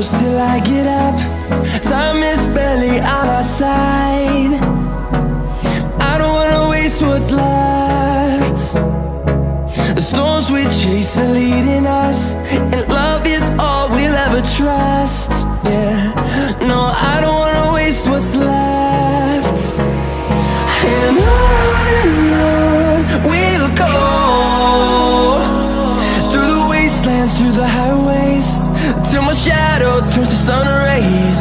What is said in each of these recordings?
close till I get up. Time is barely on our side. I don't wanna waste what's left. The storms we chase are leading us, and love is all we'll ever trust. Yeah, no, I don't wanna waste what's left. And on we'll go, through the wastelands, through the highways, till my shadow turns to sun rays.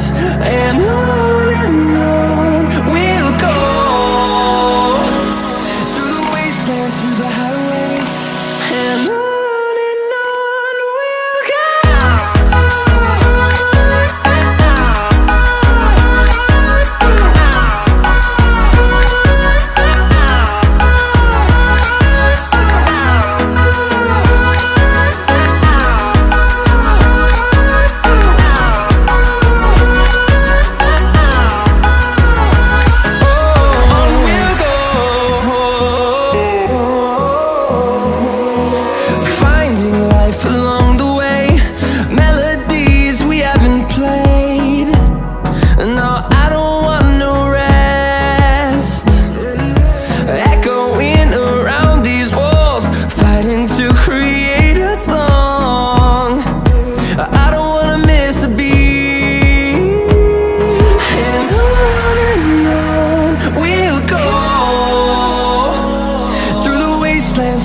And on we'll go, through the wastelands, through the highways, and on we'll go.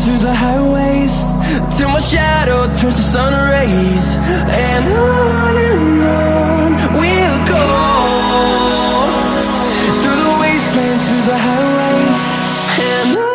Through the highways, till my shadow turns to sun rays. And on we'll go, through the wastelands, through the highways, and on.